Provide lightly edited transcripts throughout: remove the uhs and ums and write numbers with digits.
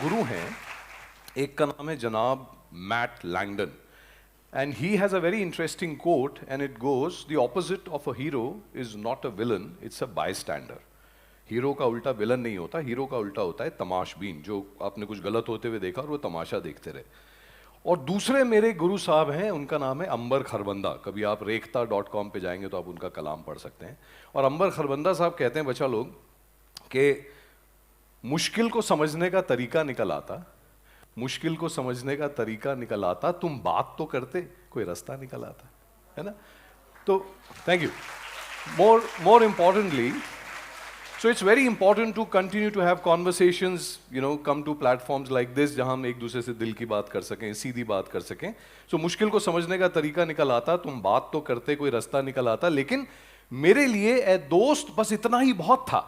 गुरु हैं, एक का नाम है जनाब Matt Langdon, and he has a very interesting quote and it goes, the opposite of a hero is not a villain, it's a bystander. Hero का उल्टा villain नहीं होता, हीरो का उल्टा होता है तमाशबीन, जो आपने कुछ गलत होते हुए देखा और वो तमाशा देखते रहे। और दूसरे मेरे गुरु साहब हैं, उनका नाम है अंबर खरबंदा। कभी आप रेखता.com पे जाएंगे तो आप उनका कलाम पढ़ सकते हैं। और अंबर खरबंदा साहब कहते हैं बच्चा लोग कि मुश्किल को समझने का तरीका निकल आता, मुश्किल को समझने का तरीका निकल आता, तुम बात तो करते कोई रास्ता निकल आता, है ना। तो thank you. more importantly, so it's very important to continue to have conversations, you know, come to platforms like this जहां हम एक दूसरे से दिल की बात कर सकें, सीधी बात कर सकें। so मुश्किल को समझने का तरीका निकल आता, तुम बात तो करते कोई रास्ता निकल आता। लेकिन मेरे लिए ए दोस्त बस इतना ही बहुत था,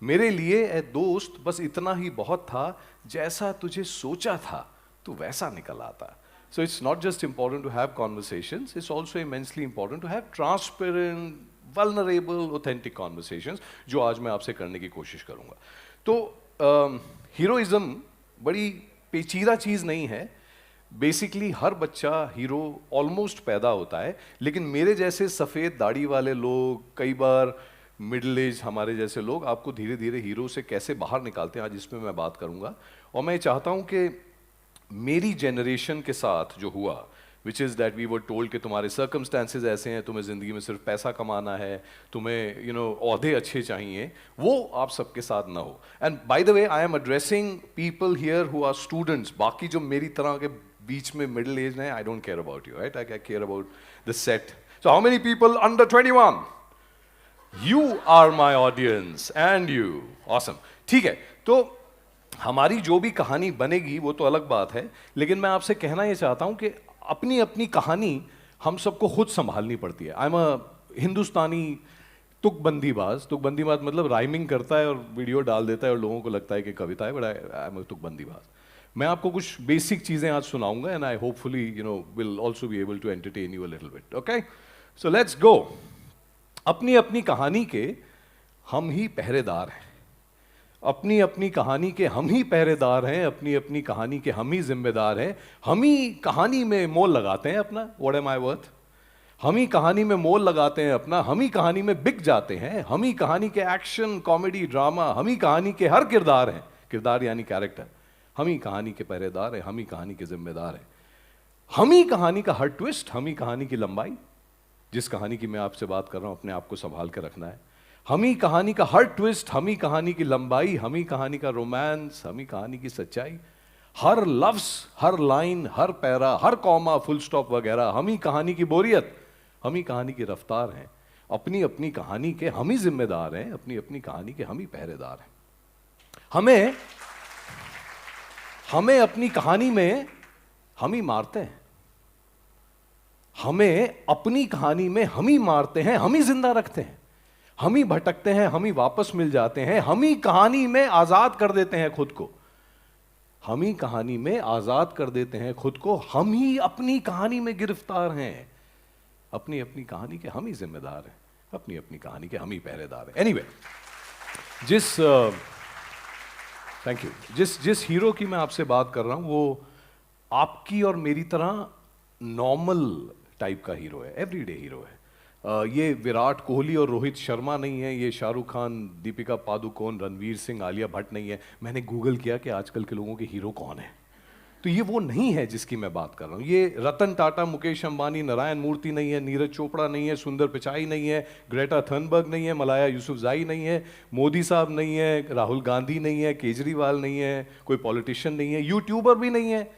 मेरे लिए ए दोस्त बस इतना ही बहुत था, जैसा तुझे सोचा था तो वैसा निकल आता। So it's not just important to have conversations, it's also immensely important to have transparent, vulnerable, authentic conversations, जो आज मैं आपसे करने की कोशिश करूंगा। तो हीरोइज्म बड़ी पेचीदा चीज़ नहीं है। बेसिकली हर बच्चा हीरो ऑलमोस्ट पैदा होता है, लेकिन मेरे जैसे सफ़ेद दाढ़ी वाले लोग, कई बार मिडिल एज हमारे जैसे लोग आपको धीरे धीरे हीरो से कैसे बाहर निकालते हैं, आज इसमें मैं बात करूंगा। और मैं चाहता हूं कि मेरी जनरेशन के साथ जो हुआ, which is that we were told कि तुम्हारे सर्कमस्टांसेस ऐसे हैं, तुम्हें ज़िंदगी में सिर्फ पैसा कमाना है, तुम्हें ओहदे अच्छे चाहिए, वो आप सबके साथ ना हो। And by the way I am addressing people here who are students. बाकी जो मेरी तरह के बीच में मिडिल एज हैं, I don't care about you, right, I care about the set. So how many people under 21? You are my audience and you. Awesome. ठीक है, तो हमारी जो भी कहानी बनेगी वो तो अलग बात है, लेकिन मैं आपसे कहना ये चाहता हूं कि अपनी अपनी कहानी हम सबको खुद संभालनी पड़ती है। आई एम अ हिंदुस्तानी तुकबंदीबाज। तुकबंदीबाज मतलब राइमिंग करता है और वीडियो डाल देता है और लोगों को लगता है कि कविता है, बट आई एम अ तुकबंदीबाज। मैं आपको कुछ बेसिक चीज़ें आज सुनाऊंगा and I hopefully will also be able to entertain you a little bit. Okay, so let's go. अपनी अपनी कहानी के हम ही पहरेदार हैं, अपनी अपनी कहानी के हम ही पहरेदार हैं, अपनी अपनी कहानी के हम ही जिम्मेदार हैं। हम ही कहानी में मोल लगाते हैं अपना, व्हाट एम आई वर्थ। हम ही कहानी में मोल लगाते हैं अपना, हम ही कहानी में बिक जाते हैं। हम ही कहानी के एक्शन, कॉमेडी, ड्रामा, हम ही कहानी के हर किरदार हैं। किरदार यानी कैरेक्टर। हम ही कहानी के पहरेदार हैं, हम ही कहानी के जिम्मेदार हैं। हम ही कहानी का हर ट्विस्ट, हम ही कहानी की लंबाई। जिस कहानी की मैं आपसे बात कर रहा हूं, अपने आप को संभाल कर रखना है। हम ही कहानी का हर ट्विस्ट, हम ही कहानी की लंबाई, हम ही कहानी का रोमांस, हम ही कहानी की सच्चाई। हर लफ्ज, हर लाइन, हर पैरा, हर कॉमा, फुल स्टॉप वगैरह, हम ही कहानी की बोरियत, हम ही कहानी की रफ्तार हैं। अपनी अपनी कहानी के हम ही जिम्मेदार हैं, अपनी अपनी कहानी के हम ही पहरेदार हैं। हमें अपनी कहानी में हम ही मारते हैं, हमें अपनी कहानी में हम ही मारते हैं, हम ही जिंदा रखते हैं। हम ही भटकते हैं, हम ही वापस मिल जाते हैं। हम ही कहानी में आजाद कर देते हैं खुद को, हम ही कहानी में आजाद कर देते हैं खुद को। हम ही अपनी कहानी में गिरफ्तार हैं, अपनी अपनी कहानी के हम ही जिम्मेदार हैं, अपनी अपनी कहानी के हम ही पहरेदार हैं। Anyway, thank you. जिस हीरो की मैं आपसे बात कर रहा हूं वो आपकी और मेरी तरह नॉर्मल टाइप का हीरो है, एवरीडे हीरो है। ये विराट कोहली और रोहित शर्मा नहीं है, ये शाहरुख खान, दीपिका पादुकोण, रणवीर सिंह, आलिया भट्ट नहीं है। मैंने गूगल किया कि आजकल के लोगों के हीरो कौन है, तो ये वो नहीं है जिसकी मैं बात कर रहा हूँ। ये रतन टाटा, मुकेश अंबानी, नारायण मूर्ति नहीं है, नीरज चोपड़ा नहीं है, सुंदर पिचाई नहीं है, ग्रेटा थनबर्ग नहीं है, मलाया यूसुफजाई नहीं है, मोदी साहब नहीं है, राहुल गांधी नहीं है, केजरीवाल नहीं है, कोई पॉलिटिशियन नहीं है, यूट्यूबर भी नहीं है,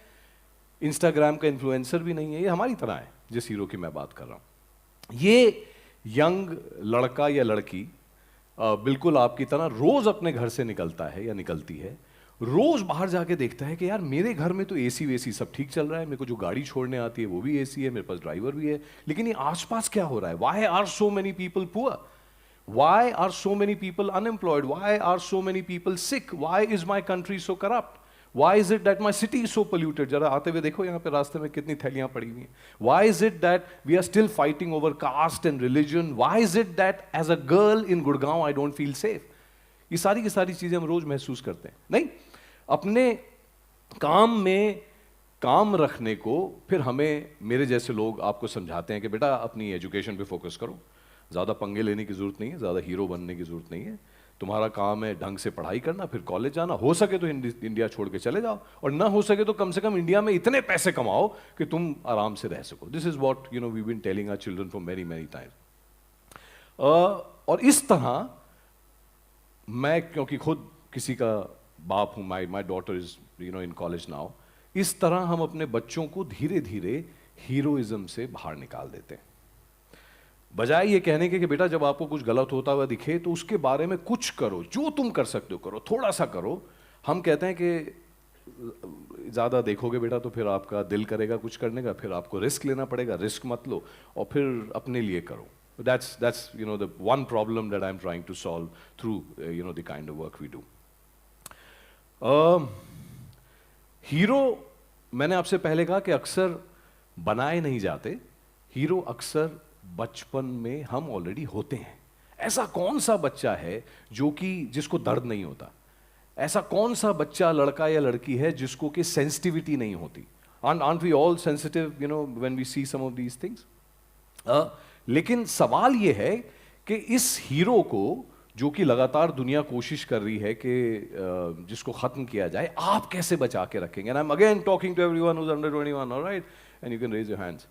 इंस्टाग्राम का इन्फ्लुएंसर भी नहीं है। ये हमारी तरह है जिस हीरो की मैं बात कर रहा हूँ। ये यंग लड़का या लड़की बिल्कुल आपकी तरह रोज अपने घर से निकलता है या निकलती है, रोज बाहर जाके देखता है कि यार मेरे घर में तो एसी वेसी सब ठीक चल रहा है, मेरे को जो गाड़ी छोड़ने आती है वो भी एसी है, मेरे पास ड्राइवर भी है, लेकिन ये आसपास क्या हो रहा है? Why are so many people poor? Why are so many people unemployed? Why are so many people sick? Why is my country so corrupt? Why is it that my city is so polluted? जरा आते हुए देखो यहाँ पे रास्ते में कितनी थैलियाँ पड़ी हुई हैं। Why is it that we are still fighting over caste and religion? Why is it that as a girl in Gurgaon I don't feel safe? ये सारी की सारी चीजें हम रोज महसूस करते हैं। नहीं, अपने काम में काम रखने को फिर हमें मेरे जैसे लोग आपको समझाते हैं कि बेटा अपनी एजुकेशन पे फोकस करो, ज़्यादा पंगे लेने की ज़रूरत नहीं है, ज़्यादा हीरो बनने की ज़रूरत नहीं है, तुम्हारा काम है ढंग से पढ़ाई करना, फिर कॉलेज जाना, हो सके तो इंडिया छोड़ के चले जाओ, और ना हो सके तो कम से कम इंडिया में इतने पैसे कमाओ कि तुम आराम से रह सको. This is what you know we been telling our children for many many times. और इस तरह मैं, क्योंकि खुद किसी का बाप हूं, my daughter is you know in college now, इस तरह हम अपने बच्चों को धीरे धीरे हीरोइज्म से बाहर निकाल देते हैं. बजाय ये कहने के कि बेटा जब आपको कुछ गलत होता हुआ दिखे तो उसके बारे में कुछ करो, जो तुम कर सकते हो करो, थोड़ा सा करो. हम कहते हैं कि ज़्यादा देखोगे बेटा तो फिर आपका दिल करेगा कुछ करने का, फिर आपको रिस्क लेना पड़ेगा, रिस्क मत लो और फिर अपने लिए करो. That's you know the one problem that I'm trying to solve through you know the kind of work we do. Hero मैंने आपसे पहले कहा कि अक्सर बनाए नहीं जाते, हीरो अक्सर बचपन में हम ऑलरेडी होते हैं. ऐसा कौन सा बच्चा है जो कि जिसको दर्द नहीं होता? ऐसा कौन सा बच्चा, लड़का या लड़की है जिसको कि सेंसिटिविटी नहीं होती? Aren't we all sensitive you know when we see some of these things? लेकिन सवाल ये है कि इस हीरो को जो कि लगातार दुनिया कोशिश कर रही है कि जिसको खत्म किया जाए, आप कैसे बचा के रखेंगे? And I am again talking to everyone who is under 21, alright, and you can raise your hands.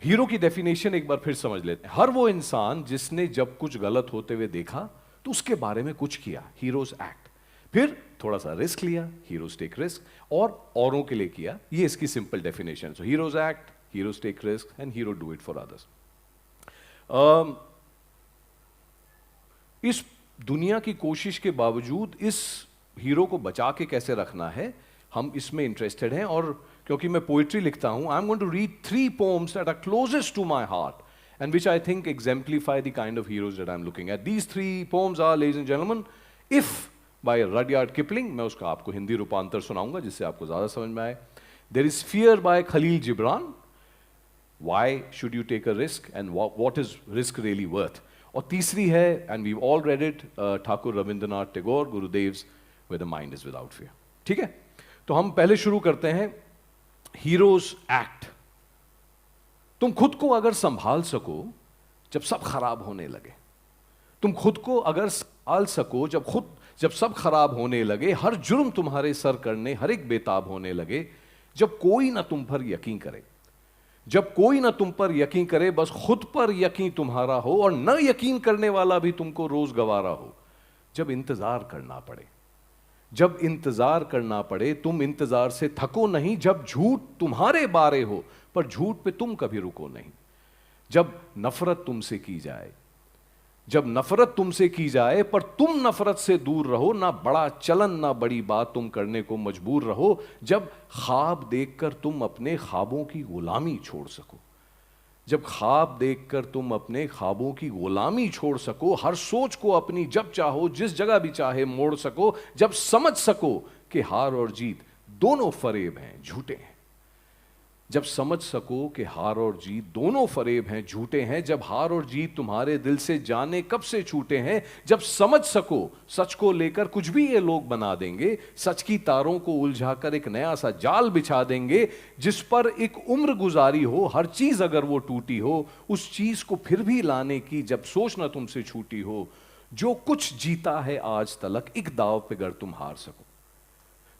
Hero की डेफिनेशन एक बार फिर समझ लेते हैं. हर वो इंसान जिसने जब कुछ गलत होते हुए देखा तो उसके बारे में कुछ किया, हीरोज एक्ट. फिर थोड़ा सा रिस्क लिया, हीरोज टेक रिस्क, और औरों के लिए किया. ये इसकी simple definition. So heroes act, heroes take risk and hero do it for others. इस दुनिया की कोशिश के बावजूद इस हीरो को बचा के कैसे रखना है, हम इसमें इंटरेस्टेड हैं. और क्योंकि मैं पोइट्री लिखता हूं, I am going to read 3 poems that are closest to my heart and which I think exemplify the kind of heroes that I'm looking at. These 3 poems are, ladies and gentlemen, If by Rudyard Kipling. मैं उसका आपको हिंदी रूपांतर सुनाऊंगा जिससे आपको ज्यादा समझ में आए. There is Fear by Khalil Gibran. Why should you take a risk and what is risk really worth? और तीसरी है, and we've all read it, Thakur Rabindranath Tagore, गुरुदेव्स Where the Mind is Without Fear. ठीक है, तो हम पहले शुरू करते हैं हीरोज एक्ट. तुम खुद को अगर संभाल सको जब सब खराब होने लगे, तुम खुद को अगर संभाल सको जब सब खराब होने लगे, हर जुर्म तुम्हारे सर करने हर एक बेताब होने लगे, जब कोई ना तुम पर यकीन करे, जब कोई ना तुम पर यकीन करे, बस खुद पर यकीन तुम्हारा हो और न यकीन करने वाला भी तुमको रोज गवारा हो, जब इंतजार करना पड़े, जब इंतजार करना पड़े, तुम इंतजार से थको नहीं, जब झूठ तुम्हारे बारे हो पर झूठ पे तुम कभी रुको नहीं, जब नफरत तुमसे की जाए, जब नफरत तुमसे की जाए पर तुम नफरत से दूर रहो, ना बड़ा चलन ना बड़ी बात तुम करने को मजबूर रहो, जब ख्वाब देखकर तुम अपने ख्वाबों की गुलामी छोड़ सको, जब ख्वाब देखकर तुम अपने ख्वाबों की गुलामी छोड़ सको, हर सोच को अपनी जब चाहो जिस जगह भी चाहे मोड़ सको, जब समझ सको कि हार और जीत दोनों फरेब हैं, झूठे हैं, जब समझ सको कि हार और जीत दोनों फरेब हैं, झूठे हैं, जब हार और जीत तुम्हारे दिल से जाने कब से छूटे हैं, जब समझ सको सच को लेकर कुछ भी ये लोग बना देंगे, सच की तारों को उलझाकर एक नया सा जाल बिछा देंगे, जिस पर एक उम्र गुजारी हो, हर चीज अगर वो टूटी हो, उस चीज को फिर भी लाने की जब सोच ना तुमसे छूटी हो, जो कुछ जीता है आज तलक एक दाव पे गर तुम हार सको,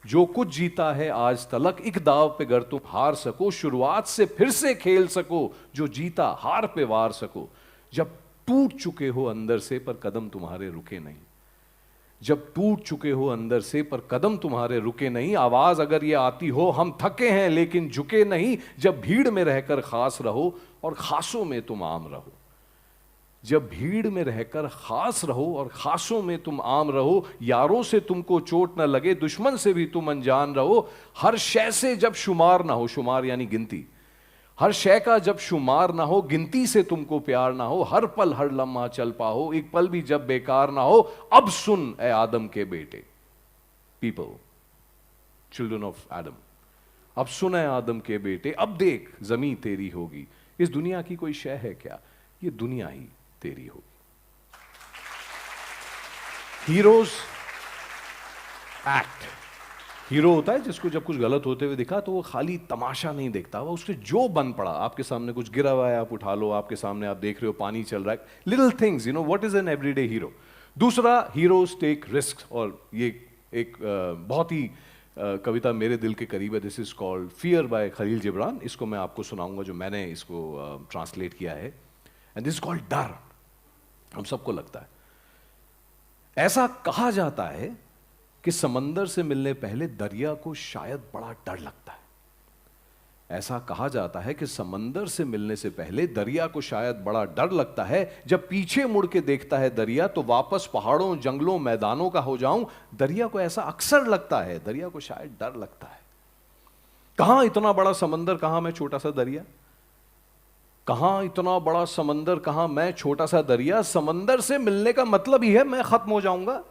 जो कुछ जीता है आज तलक एक दाव पे गर तुम हार सको, शुरुआत से फिर से खेल सको, जो जीता हार पे वार सको, जब टूट चुके हो अंदर से पर कदम तुम्हारे रुके नहीं, जब टूट चुके हो अंदर से पर कदम तुम्हारे रुके नहीं, आवाज अगर ये आती हो हम थके हैं लेकिन झुके नहीं, जब भीड़ में रहकर खास रहो और खासों में तुम आम रहो, जब भीड़ में रहकर खास रहो और खासों में तुम आम रहो, यारों से तुमको चोट न लगे, दुश्मन से भी तुम अनजान रहो, हर शय से जब शुमार ना हो, शुमार यानी गिनती, हर शय का जब शुमार ना हो, गिनती से तुमको प्यार ना हो, हर पल हर लम्हा चल पाओ, एक पल भी जब बेकार ना हो, अब सुन ए आदम के बेटे, पीपल, चिल्ड्रन ऑफ एडम, अब सुन ए आदम के बेटे, अब देख जमीन तेरी होगी, इस दुनिया की कोई शय है क्या, ये दुनिया ही तेरी होगी. Heroes act. हीरो होता है जिसको जब कुछ गलत होते हुए दिखा तो वो खाली तमाशा नहीं देखता, वो उसके जो बन पड़ा, आपके सामने कुछ गिरा हुआ है आप उठा लो, आपके सामने आप देख रहे हो पानी चल रहा है, little things, you know what is an everyday hero. दूसरा, हीरोज टेक रिस्क, और ये एक बहुत ही कविता मेरे दिल के करीब है। This is called fear by Khalil Gibran. इसको मैं आपको सुनाऊंगा जो मैंने इसको ट्रांसलेट किया है। एंड दिस इज कॉल्ड डर। हम सबको लगता है, ऐसा कहा जाता है कि समंदर से मिलने पहले दरिया को शायद बड़ा डर लगता है। ऐसा कहा जाता है कि समंदर से मिलने से पहले दरिया को शायद बड़ा डर लगता है। जब पीछे मुड़ के देखता है दरिया तो वापस पहाड़ों जंगलों मैदानों का हो जाऊं। दरिया को ऐसा अक्सर लगता है, दरिया को शायद डर लगता है। कहां इतना बड़ा समंदर, कहां मैं छोटा सा दरिया, कहां इतना बड़ा समंदर, कहां मैं छोटा सा दरिया। समंदर से मिलने का मतलब ही है मैं खत्म हो जाऊंगा।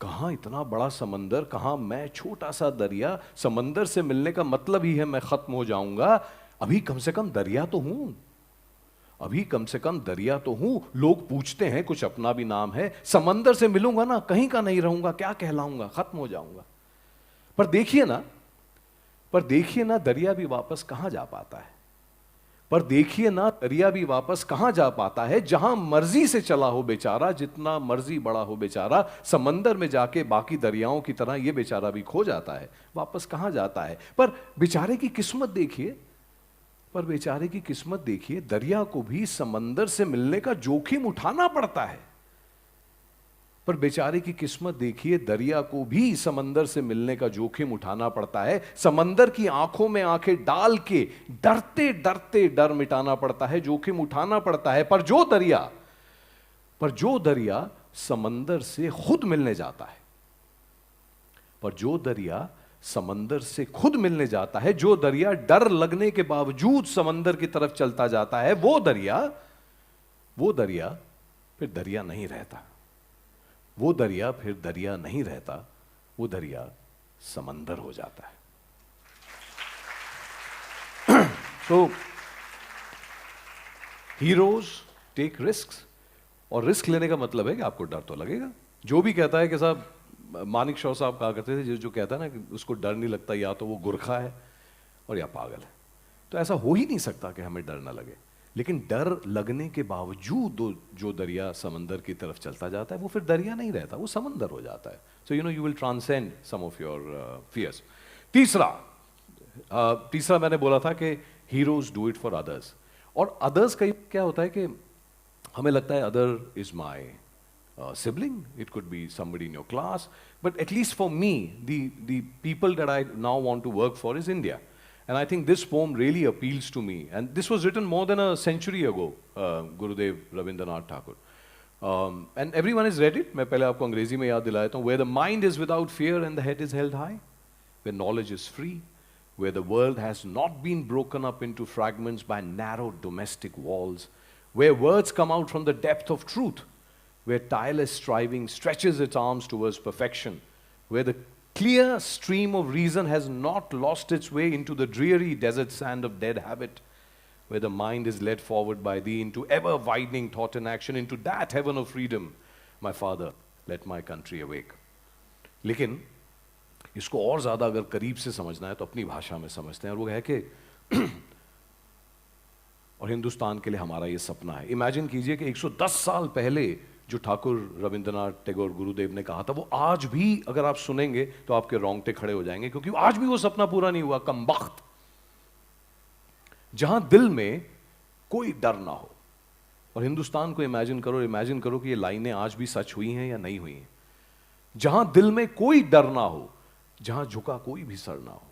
कहां इतना बड़ा समंदर, कहां मैं छोटा सा दरिया। समंदर से मिलने का मतलब ही है मैं खत्म हो जाऊंगा। अभी कम से कम दरिया तो हूं, अभी कम से कम दरिया तो हूं। लोग पूछते हैं कुछ अपना भी नाम है। समंदर से मिलूंगा ना, कहीं का नहीं रहूंगा, क्या कहलाऊंगा, खत्म हो जाऊंगा। पर देखिए ना दरिया भी वापस कहां जा पाता है। पर देखिए ना दरिया भी वापस कहां जा पाता है। जहां मर्जी से चला हो बेचारा, जितना मर्जी बड़ा हो बेचारा, समंदर में जाके बाकी दरियाओं की तरह ये बेचारा भी खो जाता है, वापस कहां जाता है। पर बेचारे की किस्मत देखिए, दरिया को भी समंदर से मिलने का जोखिम उठाना पड़ता है। पर बेचारे की किस्मत देखिए, दरिया को भी समंदर से मिलने का जोखिम उठाना पड़ता है। समंदर की आंखों में आंखें डाल के डरते डरते डर मिटाना पड़ता है, जोखिम उठाना पड़ता है। पर जो दरिया समंदर से खुद मिलने जाता है, जो दरिया डर लगने के बावजूद समंदर की तरफ चलता जाता है, वो दरिया फिर दरिया नहीं रहता। वो दरिया समंदर हो जाता है। तो हीरोज टेक रिस्क्स, और रिस्क लेने का मतलब है कि आपको डर तो लगेगा। जो भी कहता है कि साहब, मानिक शॉ साहब कहा करते थे, जो कहता है ना कि उसको डर नहीं लगता, या तो वो गुरखा है और या पागल है। तो ऐसा हो ही नहीं सकता कि हमें डर ना लगे। लेकिन डर लगने के बावजूद जो दरिया समंदर की तरफ चलता जाता है, वो फिर दरिया नहीं रहता, वो समंदर हो जाता है। So you will transcend some of your fears. तीसरा मैंने बोला था कि heroes do it for others. और अदर्स का क्या होता है कि हमें लगता है other is my sibling, it could be somebody in your class, but at least for me, the people that I now want to work for is India. And I think this poem really appeals to me. And this was written more than a century ago, Gurudev Rabindranath Tagore. And everyone has read it. मैं पहले आपको अंग्रेजी में याद दिलाया था. Where the mind is without fear and the head is held high, where knowledge is free, where the world has not been broken up into fragments by narrow domestic walls, where words come out from the depth of truth, where tireless striving stretches its arms towards perfection, where the clear stream of reason has not lost its way into the dreary desert sand of dead habit, where the mind is led forward by thee into ever-widening thought and action, into that heaven of freedom, my Father, let my country awake. लेकिन इसको और ज़्यादा अगर करीब से समझना है तो अपनी भाषा में समझते हैं, और वो है कि और हिंदुस्तान के लिए हमारा ये सपना है। इमेजिन कीजिए कि 110 साल पहले जो ठाकुर रविंद्रनाथ टैगोर गुरुदेव ने कहा था, वो आज भी अगर आप सुनेंगे तो आपके रोंगटे खड़े हो जाएंगे, क्योंकि आज भी वो सपना पूरा नहीं हुआ। कमबख्त, जहां दिल में कोई डर ना हो। और हिंदुस्तान को इमेजिन करो कि ये लाइनें आज भी सच हुई हैं या नहीं हुई हैं। जहां दिल में कोई डर ना हो, जहां झुका कोई भी सर ना हो,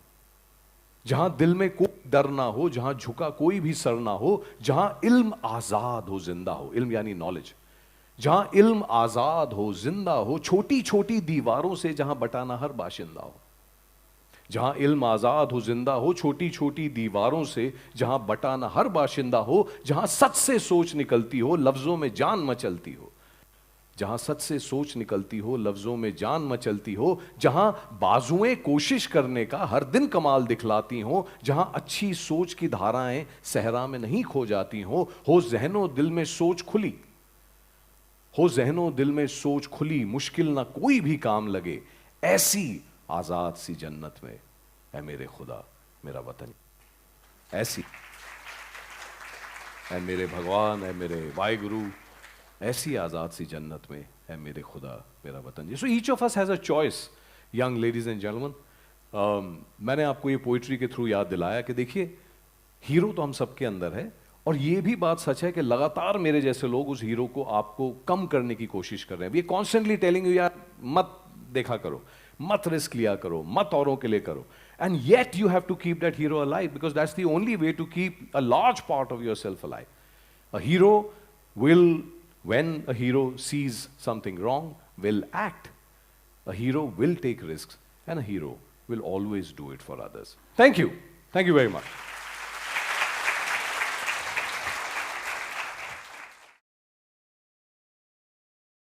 जहां दिल में कोई डर ना हो, जहां झुका कोई भी सर ना हो, जहां इल्म आजाद हो, जिंदा हो, इल्म यानी नॉलेज, जहां इल्म आजाद हो, जिंदा हो, छोटी छोटी दीवारों से जहां बटाना हर बाशिंदा हो, जहां इल्म आजाद हो, जिंदा हो, छोटी छोटी दीवारों से जहां बटाना हर बाशिंदा हो, जहां सच से सोच निकलती हो, लफ्जों में जान मचलती हो, जहां सच से सोच निकलती हो, लफ्जों में जान मचलती हो, जहां बाजुएं कोशिश करने का हर दिन कमाल दिखलाती हो, जहां अच्छी सोच की धाराएं सहरा में नहीं खो जाती हो ज़हनो दिल में सोच खुली, हो ज़हनो दिल में सोच खुली, मुश्किल ना कोई भी काम लगे, ऐसी आजाद सी जन्नत में है मेरे खुदा मेरा वतन, ऐसी है मेरे भगवान, है मेरे वाहिगुरु, ऐसी आजाद सी जन्नत में है मेरे खुदा मेरा वतन। So each of us has a choice, young ladies and gentleman. मैंने आपको ये पोइट्री के थ्रू याद दिलाया कि देखिए हीरो तो हम सबके अंदर है, और ये भी बात सच है कि लगातार मेरे जैसे लोग उस हीरो को आपको कम करने की कोशिश कर रहे हैं। वी कॉन्स्टेंटली टेलिंग यू यार मत देखा करो, मत रिस्क लिया करो, मत औरों के लिए करो, and yet you have to keep that hero alive because that's the only way to keep a large part of your self alive. A hero will, when a hero sees something wrong, will act. A hero will take risks, and a hero will always do it for others. Thank you. Thank you very much.